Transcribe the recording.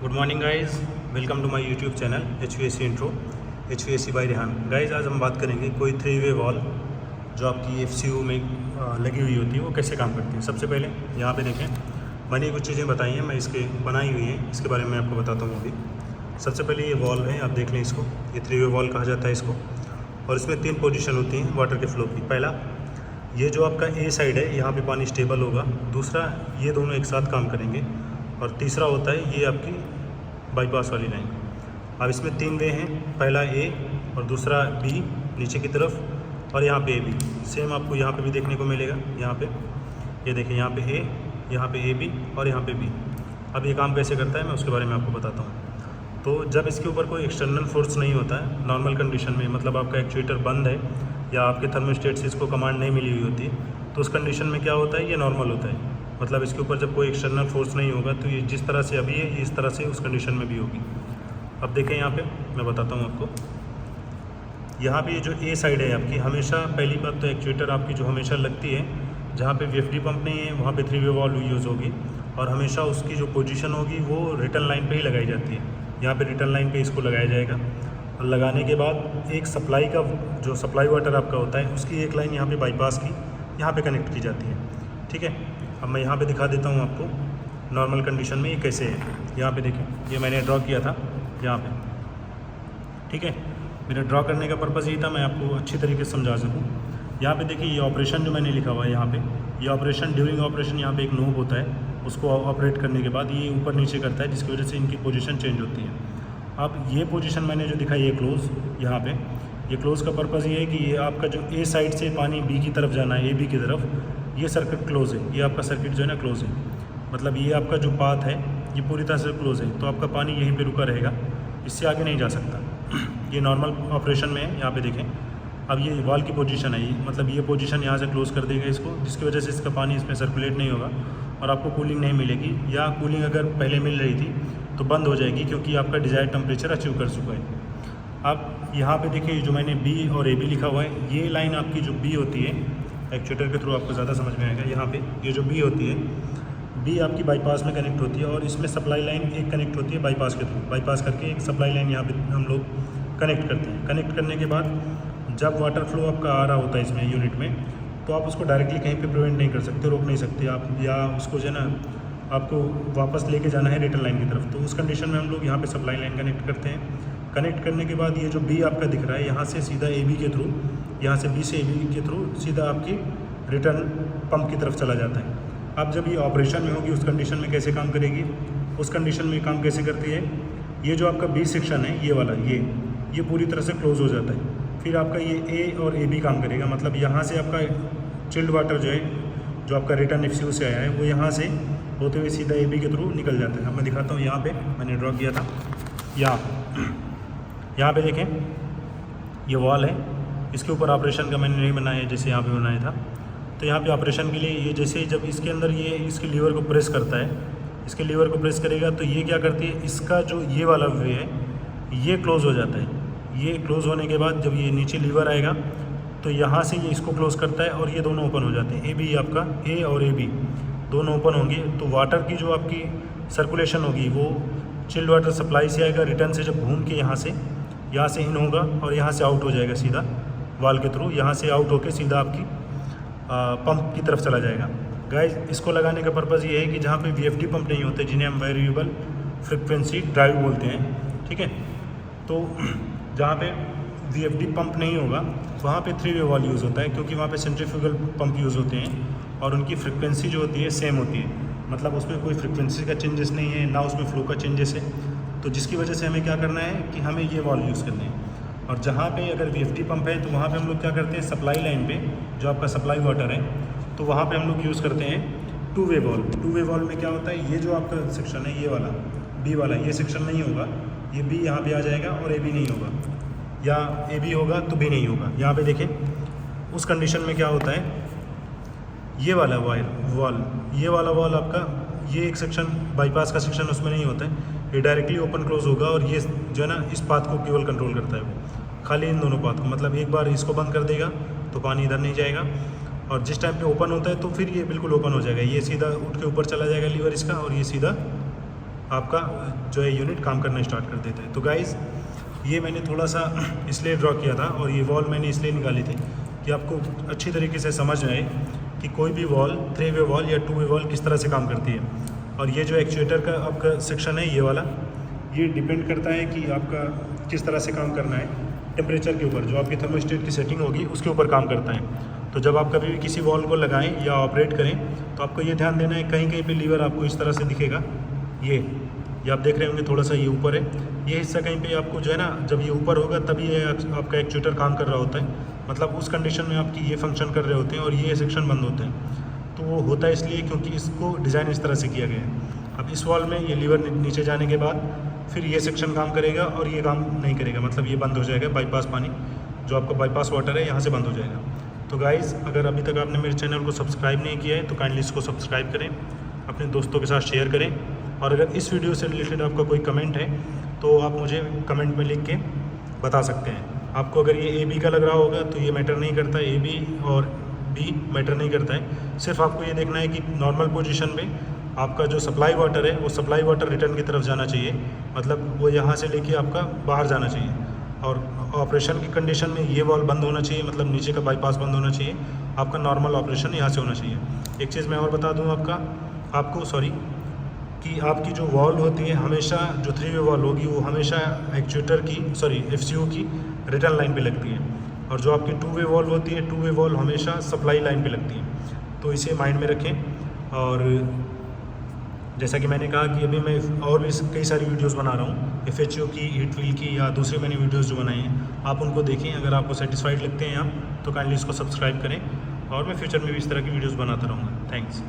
Good morning guys, welcome to my YouTube channel HVAC intro HVAC by Rehan. Guys आज हम बात करेंगे कोई 3-वे वॉल जो आपकी FCU में लगी हुई होती है वो कैसे काम करती है। सबसे पहले यहाँ पे देखें, मैंने कुछ चीज़ें बताई हैं, मैं इसके बनाई हुई हैं, इसके बारे में मैं आपको बताता हूँ अभी। सबसे पहले ये वॉल है, आप देख लें इसको, ये 3-वे वॉल कहा जाता है इसको, और इसमें 3 पोजीशन होती हैं वाटर के फ्लो की। पहला, ये जो आपका ए साइड है, यहाँ पे पानी स्टेबल होगा। दूसरा, ये दोनों एक साथ काम करेंगे। और तीसरा होता है ये आपकी बाईपास वाली लाइन। अब इसमें 3 वे हैं, पहला ए और दूसरा बी नीचे की तरफ, और यहाँ पे ए बी। सेम आपको यहाँ पे भी देखने को मिलेगा। यहाँ पे ये देखिए, यहाँ पे ए, यहाँ पे ए बी और यहाँ पे बी। अब ये काम कैसे करता है मैं उसके बारे में आपको बताता हूँ। तो जब इसके ऊपर कोई एक्सटर्नल फोर्स नहीं होता है, नॉर्मल कंडीशन में, मतलब आपका एक्चुएटर बंद है या आपके थर्मोस्टेट से इसको कमांड नहीं मिली हुई होती है, तो उस कंडीशन में क्या होता है, ये नॉर्मल होता है। मतलब इसके ऊपर जब कोई एक्सटर्नल फोर्स नहीं होगा तो ये जिस तरह से अभी है इस तरह से उस कंडीशन में भी होगी। अब देखें यहाँ पे मैं बताता हूँ आपको। यहाँ पे ये जो ए साइड है आपकी, हमेशा पहली बात तो एक्चुएटर आपकी जो हमेशा लगती है जहाँ पे VFD पंप नहीं है वहाँ पे 3-वे वॉल्व यूज़ होगी, और हमेशा उसकी जो पोजीशन होगी वो रिटर्न लाइन पे ही लगाई जाती है। यहाँ पे रिटर्न लाइन पे इसको लगाया जाएगा, और लगाने के बाद एक सप्लाई का जो सप्लाई वाटर आपका होता है उसकी एक लाइन यहाँ पे बाईपास की यहाँ पे कनेक्ट की जाती है। ठीक है, अब मैं यहाँ पे दिखा देता हूँ आपको नॉर्मल कंडीशन में ये कैसे है। यहाँ पे देखें, ये मैंने ड्रॉ किया था यहाँ पे। ठीक है, मेरा ड्रॉ करने का पर्पज़ यही था मैं आपको अच्छी तरीके से समझा सकूँ। यहाँ पे देखिए, ये ऑपरेशन जो मैंने लिखा हुआ है यहाँ पे, ये ऑपरेशन ड्यूरिंग ऑपरेशन यहाँ पे एक नोब होता है, उसको ऑपरेट करने के बाद ये ऊपर नीचे करता है, जिसकी वजह से इनकी पोजीशन चेंज होती है। अब ये पोजीशन मैंने जो दिखाई है क्लोज़, यहाँ पे ये क्लोज़ का पर्पज़ ये है कि ये आपका जो ए साइड से पानी बी की तरफ जाना है, AB की तरफ, ये सर्किट क्लोज़ है। ये आपका सर्किट जो है ना क्लोज़ है, मतलब ये आपका जो पाथ है ये पूरी तरह से क्लोज़ है, तो आपका पानी यहीं पे रुका रहेगा, इससे आगे नहीं जा सकता। ये नॉर्मल ऑपरेशन में है। यहाँ पे देखें, अब ये वॉल की पोजीशन है, ये मतलब ये पोजीशन यहाँ से क्लोज़ कर देगा इसको, जिसकी वजह से इसका पानी इसमें सर्कुलेट नहीं होगा और आपको कूलिंग नहीं मिलेगी, या कूलिंग अगर पहले मिल रही थी तो बंद हो जाएगी, क्योंकि आपका डिज़ायर्ड टेम्परेचर अचीव कर चुका है। अब यहाँ पे देखिए, जो मैंने B और AB लिखा हुआ है, ये लाइन आपकी जो B होती है, एक्चुएटर के थ्रू आपको ज़्यादा समझ में आएगा। यहाँ पे ये जो B होती है, B आपकी बाईपास में कनेक्ट होती है, और इसमें सप्लाई लाइन एक कनेक्ट होती है बाईपास के थ्रू। बाईपास करके एक सप्लाई लाइन यहाँ पे हम लोग कनेक्ट करते हैं। कनेक्ट करने के बाद जब वाटर फ्लो आपका आ रहा होता है इसमें यूनिट में, तो आप उसको डायरेक्टली कहीं पे प्रिवेंट नहीं कर सकते, रोक नहीं सकते आप, या उसको जो है ना आपको वापस लेके जाना है रिटर्न लाइन की तरफ। तो उस कंडीशन में हम लोग यहाँ पे सप्लाई लाइन कनेक्ट करते हैं। कनेक्ट करने के बाद ये जो B आपका दिख रहा है, यहाँ से सीधा AB के थ्रू, यहाँ से B से AB के थ्रू सीधा आपकी रिटर्न पंप की तरफ चला जाता है। अब जब ये ऑपरेशन में होगी उस कंडीशन में कैसे काम करेगी, उस कंडीशन में काम कैसे करती है, ये जो आपका B सेक्शन है, ये वाला, ये पूरी तरह से क्लोज हो जाता है। फिर आपका ये A और AB काम करेगा, मतलब यहाँ से आपका चिल्ड वाटर जो है, जो आपका रिटर्न FCU से आया है, वो यहाँ से होते हुए सीधा AB के थ्रू निकल जाता है। अब मैं दिखाता हूँ, यहाँ पे मैंने ड्रॉ किया था, यहाँ पे देखें, ये वॉल है, इसके ऊपर ऑपरेशन का मैंने नहीं बनाया जैसे यहाँ पे बनाया था। तो यहाँ पे ऑपरेशन के लिए ये जैसे ही जब इसके अंदर ये इसके लीवर को प्रेस करता है, इसके लीवर को प्रेस करेगा तो ये क्या करती है, इसका जो ये वाला वे है ये क्लोज़ हो जाता है। ये क्लोज़ होने के बाद जब ये नीचे लीवर आएगा तो यहाँ से ये इसको क्लोज़ करता है, और ये दोनों ओपन हो जाते हैं। AB आपका A और AB दोनों ओपन होंगे, तो वाटर की जो आपकी सर्कुलेशन होगी वो चिल्ड वाटर सप्लाई से आएगा, रिटर्न से जब घूम के यहाँ से इन होगा और यहाँ से आउट हो जाएगा सीधा वाल के थ्रू, यहाँ से आउट होके सीधा आपकी पंप की तरफ चला जाएगा। गाइस, इसको लगाने का पर्पज़ ये है कि जहाँ पे VFD पंप नहीं होते, जिन्हें हम वेरिएबल फ्रिक्वेंसी ड्राइव बोलते हैं, ठीक है, तो जहाँ पे VFD पंप नहीं होगा वहाँ पे 3-वे वॉल यूज़ होता है, क्योंकि वहाँ पे सेंट्रीफ्यूगल पंप यूज़ होते हैं और उनकी फ्रिक्वेंसी जो होती है सेम होती है, मतलब उसमें कोई फ्रिक्वेंसी का चेंजेस नहीं है, ना उसमें फ्लो का चेंजेस है। तो जिसकी वजह से हमें क्या करना है कि हमें ये वॉल यूज़ करने हैं। और जहाँ पे अगर VFD पंप है तो वहाँ पे हम लोग क्या करते हैं, सप्लाई लाइन पे जो आपका सप्लाई वाटर है, तो वहाँ पे हम लोग यूज़ करते हैं 2-वे वॉल। 2-वे वॉल में क्या होता है, ये जो आपका सेक्शन है, ये वाला B वाला, ये सेक्शन नहीं होगा, ये B यहाँ पे आ जाएगा और AB नहीं होगा, या AB होगा तो B नहीं होगा। यहाँ पे देखें, उस कंडीशन में क्या होता है, ये वाला वॉल, ये वाला वॉल आपका, ये एक सेक्शन बाईपास का सेक्शन उसमें नहीं होता है, ये डायरेक्टली ओपन क्लोज होगा, और ये जो है ना इस पाथ को केवल कंट्रोल करता है वो, खाली इन दोनों पाथ को, मतलब एक बार इसको बंद कर देगा तो पानी इधर नहीं जाएगा, और जिस टाइम पे ओपन होता है तो फिर ये बिल्कुल ओपन हो जाएगा, ये सीधा उठ के ऊपर चला जाएगा लीवर इसका, और ये सीधा आपका जो है यूनिट काम करना स्टार्ट कर देता है। तो गाइज़ ये मैंने थोड़ा सा इसलिए ड्रॉ किया था और ये वॉल मैंने इसलिए निकाली थी कि आपको अच्छी तरीके से समझ में आए कि कोई भी वॉल 3 वे वॉल या 2 वे वॉल किस तरह से काम करती है। और ये जो एक्चुएटर का आपका सेक्शन है ये वाला, ये डिपेंड करता है कि आपका किस तरह से काम करना है टेम्परेचर के ऊपर, जो आपकी थर्मोस्टेट की सेटिंग होगी उसके ऊपर काम करता है। तो जब आप कभी भी किसी वॉल को लगाएं या ऑपरेट करें तो आपको ये ध्यान देना है, कहीं कहीं पे लीवर आपको इस तरह से दिखेगा, ये आप देख रहे होंगे थोड़ा सा ये ऊपर है, ये हिस्सा कहीं पे आपको जो है ना, जब ये ऊपर होगा तभी ये आपका एक्चुएटर काम कर रहा होता है, मतलब उस कंडीशन में आपकी ये फंक्शन कर रहे होते हैं और ये सेक्शन बंद होते हैं। तो वो होता है इसलिए क्योंकि इसको डिज़ाइन इस तरह से किया गया है। अब इस वॉल में ये लीवर नीचे जाने के बाद फिर ये सेक्शन काम करेगा और ये काम नहीं करेगा, मतलब ये बंद हो जाएगा, बाईपास पानी जो आपका बाईपास वाटर है यहाँ से बंद हो जाएगा। तो गाइज़ अगर अभी तक आपने मेरे चैनल को सब्सक्राइब नहीं किया है तो काइंडली इसको सब्सक्राइब करें, अपने दोस्तों के साथ शेयर करें, और अगर इस वीडियो से रिलेटेड आपका कोई कमेंट है तो आप मुझे कमेंट में लिख के बता सकते हैं। आपको अगर ये ए बी का लग रहा होगा तो ये मैटर नहीं करता, ए बी और बी मैटर नहीं करता है। सिर्फ आपको ये देखना है कि नॉर्मल पोजीशन में आपका जो सप्लाई वाटर है वो सप्लाई वाटर रिटर्न की तरफ जाना चाहिए, मतलब वो यहाँ से लेके आपका बाहर जाना चाहिए। और ऑपरेशन की कंडीशन में ये वॉल बंद होना चाहिए, मतलब नीचे का बाईपास बंद होना चाहिए, आपका नॉर्मल ऑपरेशन यहाँ से होना चाहिए। एक चीज़ मैं और बता दूँ आपको कि आपकी जो वॉल होती है हमेशा, जो 3 वे वॉल होगी वो हमेशा एक्चुएटर की FCU की रिटर्न लाइन पे लगती है, और जो आपकी 2 वे वॉल होती है 2 वे वॉल हमेशा सप्लाई लाइन पे लगती है। तो इसे माइंड में रखें। और जैसा कि मैंने कहा कि अभी मैं और भी कई सारी वीडियोस बना रहा हूँ FHO की, हीट व्हील की, या दूसरी मैंने वीडियोस जो बनाई हैं आप उनको देखें। अगर आपको सेटिस्फाइड लगते हैं आप तो काइंडली इसको सब्सक्राइब करें, और मैं फ्यूचर में भी इस तरह की वीडियोस बनाता रहूँगा। थैंक्स।